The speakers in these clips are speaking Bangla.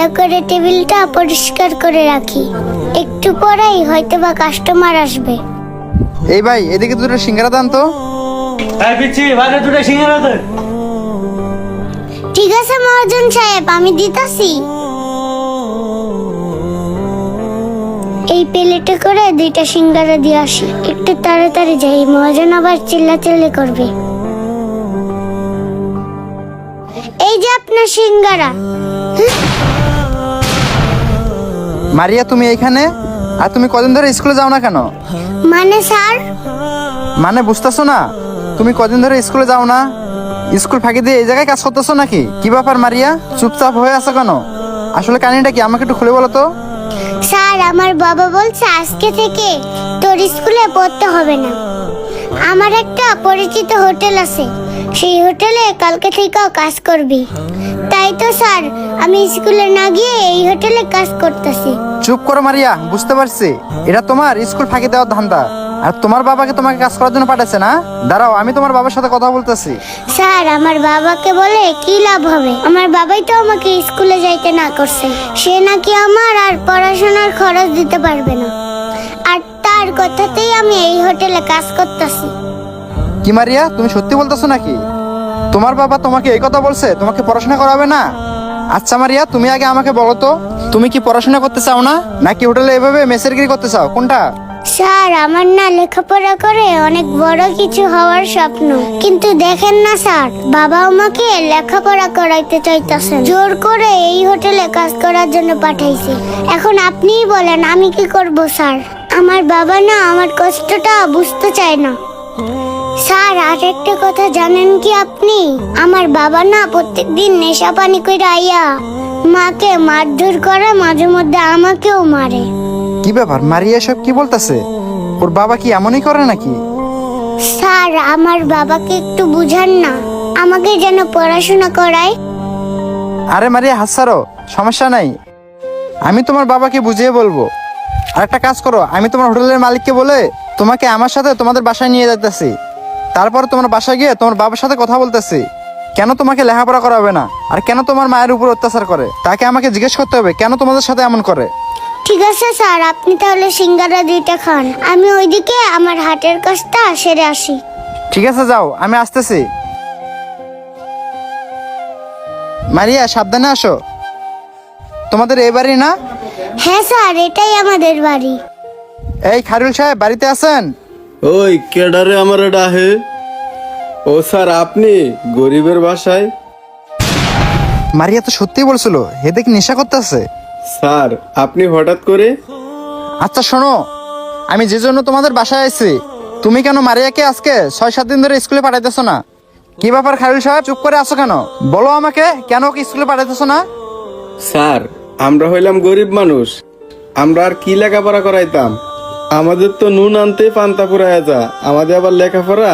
ভালো করে টেবিলটা পরিষ্কার করে রাখি, একটু পরেই হয়তোবা কাস্টমার আসবে। এই ভাই, এদিকে দুটো সিঙ্গারা দান তো। এই পিচ্ছি, বাইরে দুটো সিঙ্গারা দে। ঠিক আছে মহাজন সাহেব, আমি দিতাছি। এই প্লেটে করে 2টা সিঙ্গারা দিয়ে আসি, একটু তাড়াতাড়ি যাই, মহাজন আবার চিল্লাচিল্লি করবে। এই যে আপনার সিঙ্গারা। মারিয়া, তুমি এইখানে? আর তুমি কদিন ধরে স্কুলে যাও না কেন? মানে স্যার? মানে বুঝতেছো না? তুমি কদিন ধরে স্কুলে যাও না? স্কুল ফাঁকি দিয়ে এই জায়গায় কাজ করতেছো নাকি? কি ব্যাপার মারিয়া, চুপচাপ হয়ে আছো কেন? আসলে কাহিনীটা কি, আমাকে একটু খুলে বলো তো। স্যার, আমার বাবা বলছে আজকে থেকে তোর স্কুলে পড়তে হবে না। আমার একটা পরিচিত হোটেল আছে, সেই হোটেলে কালকে থেকেও কাজ করবি। তাই তো স্যার, আমি স্কুলে না গিয়ে এই হোটেলে কাজ করতেছি। চুপ করো মারিয়া, বুঝতে পারছি এটা তোমার স্কুল ফাঁকি দেওয়ার ধান্দা। আর তোমার বাবাকে তোমাকে কাজ করার জন্য পাঠাচ্ছে না? দাঁড়াও, আমি তোমার বাবার সাথে কথা বলতেছি। স্যার, আমার বাবাকে বলে কি লাভ হবে? আমার বাবাই তো আমাকে স্কুলে যাইতে না করছে। সে নাকি আমার আর পড়াশোনার খরচ দিতে পারবে না, আর তার কথাতেই আমি এই হোটেলে কাজ করতেছি। কি মারিয়া, তুমি সত্যি বলতেছো নাকি? তোমার বাবা তোমাকে এই কথা বলছে, তোমাকে পড়াশোনা করাবে না? আচ্ছা মারিয়া, তুমি আগে আমাকে বলো তো, তুমি কি পড়াশোনা করতে চাও না, নাকি হোটেলে এভাবে মেসেরগিরি করতে চাও, কোনটা? স্যার, আমার না লেখাপড়া করে অনেক বড় কিছু হওয়ার স্বপ্ন, কিন্তু দেখেন না স্যার, বাবা আমাকে লেখাপড়া করাইতে চাইতেছে, জোর করে এই হোটেলে কাজ করার জন্য পাঠাইছে। এখন আপনিই বলেন আমি কি করব স্যার? আমার বাবা না আমার কষ্টটা বুঝতে চায় না। স্যার, আর একটা কথা জানেন কি আপনি? আমার বাবা না প্রত্যেকদিন নেশা পানি করে আইয়া মাকে মারধর করে, মাঝে মধ্যে আমাকেও মারে। কি ব্যাপার মারিয়া, সব কি বলতেছে? ওর বাবা কি এমনই করে নাকি? স্যার, আমার বাবাকে একটু বুঝান না, আমাকে যেন পড়াশোনা করায়। আরে মারিয়া, হাসারো, সমস্যা নাই, আমি তোমার বাবাকে বুঝিয়ে বলবো। আর একটা কাজ করো, আমি তোমার হোটেলের মালিককে বলে তোমাকে আমার সাথে তোমাদের বাসায় নিয়ে যেতেছি। তারপর তোমার বাসায় গিয়ে তোমার বাবার সাথে কথা বলতেছি, কেন তোমাকে লেখাপড়া করাবে না, আর কেন তোমার মায়ের উপর অত্যাচার করে, তাকে আমাকে জিজ্ঞেস করতে হবে কেন তোমাদের সাথে এমন করে। ঠিক আছে স্যার, আপনি তাহলে সিঙ্গারা 2টা খান, আমি ওইদিকে আমার হাটের কাজটা সেরে আসি। ঠিক আছে, যাও, আমি আসতেছি। মারিয়া, সাবধানে আসো। তোমাদের এই বাড়ি না? হ্যাঁ স্যার, এটাই আমাদের বাড়ি। এই খায়রুল সাহেব বাড়িতে আছেন? ওই কেডারে আমার ডাহে? ও স্যার, আপনি গরিবের বাসায়? মারিয়া তো সত্যিই বলছিল, হে দেখি নেশা করতেছে। স্যার, আপনি হঠাৎ করে? আচ্ছা শোনো, আমি যে জন্য তোমাদের বাসায় আইছি, তুমি কেন মারিয়াকে আজকে 6-7 দিন ধরে স্কুলে পাঠাইতেছো না? কি ব্যাপার খায়রুল সাহেব, চুপ করে আছো কেন? বলো আমাকে, কেন ওকে স্কুলে পাঠাইতেছো না? স্যার, আমরা হইলাম গরিব মানুষ, আমরা আর কি লেখাপড়া করাইতাম? আমাদের তো নুন আনতে পান্তা পুরাইয়া যা, আমাদের আবার লেখাপড়া?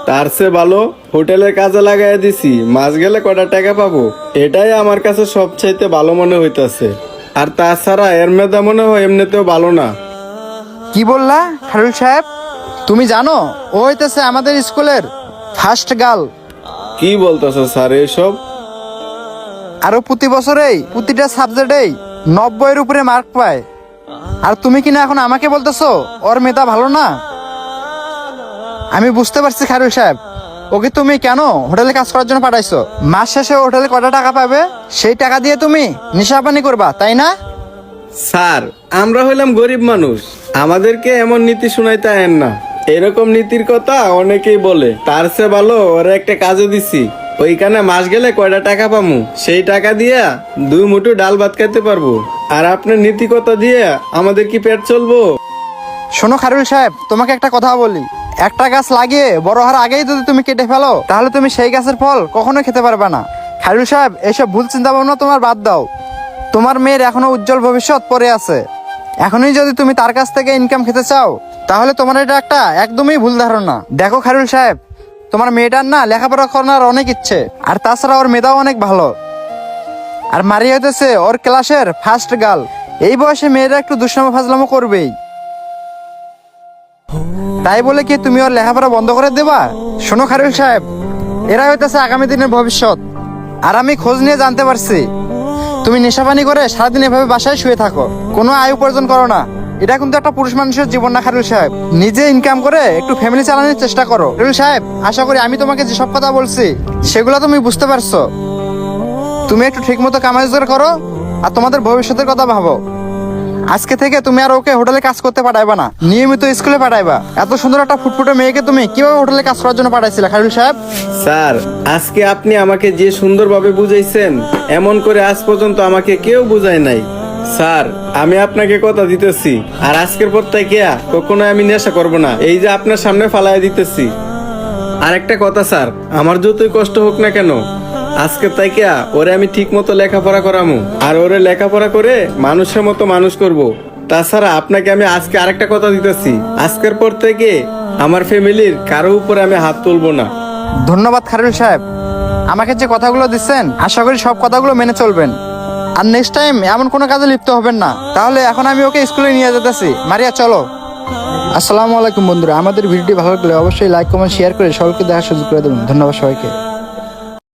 তার চেয়ে ভালো হোটেলের কাজে লাগাই দিছি, মাস গেলে কটা টাকা পাবো, এটাই আমার কাছে সবচাইতে ভালো মনে হইতাছে। আর তাছাড়া এর মেধা মনে হয় এমনিতেও ভালো না। কি বললা খায়রুল সাহেব? তুমি জানো ও হইতেছে আমাদের স্কুলের ফার্স্ট গার্ল। কি বলতেছো স্যার এসব? আরো প্রতি বছরেই প্রতিটা সাবজেক্টেই 90-এর উপরে মার্ক পায়। আর তুমি কিনা এখন আমাকে বলতেছো ওর মেধা ভালো না? আমি বুঝতে পারছি খায়রুল সাহেব, ওকে তুমি কেন হোটেলে কাজ করার জন্য পাঠাইছো। মাস শেষে হোটেলে কত টাকা পাবে, সেই টাকা দিয়ে তুমি নেশাপানি করবা, তাই না? স্যার, আমরা হইলাম গরিব মানুষ, আমাদেরকে এমন নীতি শুনাইতে আয়েন না। এরকম নীতির কথা অনেকেই বলে, তার চেয়ে ভালো ওরা একটা কাজে দিছি, ওইখানে মাস গেলে কয়টা টাকা পামু, সেই টাকা দিয়া 2 মুঠো ডাল ভাত খাইতে পারবো। আর আপনার নীতি কথা দিয়ে আমাদের কি পেট চলবো? শোনো খায়রুল সাহেব, তোমাকে একটা কথা বলি, একটা গাছ লাগিয়ে বড় হওয়ার আগেই যদি তুমি কেটে ফেলো, তাহলে তুমি সেই গাছের ফল কখনো খেতে পারবে না। খায়রুল সাহেব, এইসব ভুল চিন্তা ভাবনা তোমার বাদ দাও। তোমার মেয়ের এখনো উজ্জ্বল ভবিষ্যৎ পড়ে আছে, এখনই যদি তুমি তার কাছ থেকে ইনকাম খেতে চাও, তাহলে তোমার এটা একটা একদমই ভুল ধারণা। দেখো খায়রুল সাহেব, তোমার মেয়েটার না লেখাপড়া করার অনেক ইচ্ছে, আর তাছাড়া ওর মেধাও অনেক ভালো। আর মারিয়া হইতেছে ওর ক্লাসের ফার্স্ট গার্ল। এই বয়সে মেয়েরা একটু দুষ্টামো ফাজলামো করবেই, তাই বলে কি তুমি ওর লেখাপড়া বন্ধ করে দেবা? শোনো খায়রুল সাহেব, এরা হইতেছে আগামী দিনের ভবিষ্যৎ। আর আমি খোঁজ নিয়ে জানতে পারছি তুমি নেশাপানি করে সারাদিন এভাবে বাসায় শুয়ে থাকো, কোনো আয় উপার্জন করো না। এটা কিন্তু একটা পুরুষ মানুষের জীবন না খায়রুল সাহেব। নিজে ইনকাম করে একটু ফ্যামিলি চালানোর চেষ্টা করো। খায়রুল সাহেব, আশা করি আমি তোমাকে যেসব কথা বলছি সেগুলো তুমি বুঝতে পারছো। তুমি একটু ঠিক মতো কামাই রোজগার করো আর তোমাদের ভবিষ্যতের কথা ভাবো। আজকে থেকে তুমি আর ওকে হোটেলে কাজ করতে পাঠাইবা না, নিয়মিত স্কুলে পাঠাইবা। এত সুন্দর একটা ফুটফুটে মেয়েকে তুমি কিভাবে হোটেলে কাজ করার জন্য পাঠাইছিলে খায়রুল সাহেব? স্যার, আজকে আপনি আমাকে যে সুন্দরভাবে বুঝাইছেন, এমন করে আজ পর্যন্ত আমাকে কেউ বুঝায় নাই। স্যার, আমি আপনাকে কথা দিতেছি, আর আজকের পর থেকে কখনো আমি নেশা করব না। এই যে আপনার সামনে ফালাই দিতেছি। আর একটা কথা স্যার, আমার যতই কষ্ট হোক না কেন, আজকে তাইকে ওরে আমি ঠিক মতো লেখাপড়া করামু, আর ওরে লেখাপড়া করে মানুষের মতো মানুষ করব। তাছাড়া আপনাকে আমি আজকে আরেকটা কথা দিতেছি, আজকের পর থেকে আমার ফ্যামিলির কারো উপরে আমি হাত তুলবো না। ধন্যবাদ খায়রুল সাহেব, আমাকে যে কথাগুলো দিচ্ছেন আশা করি সব কথাগুলো মেনে চলবেন, আর নেক্সট টাইম এমন কোনো কাজে লিপ্ত হবেন না। তাহলে এখন আমি ওকে স্কুলে নিয়ে যেতেছি। মারিয়া, চলো। আসসালামু আলাইকুম বন্ধুরা, আমাদের ভিডিওটি ভালো লাগলে অবশ্যই লাইক কমেন্ট শেয়ার করে সকলকে দেখার সুযোগ করে দেবেন। ধন্যবাদ সবাইকে।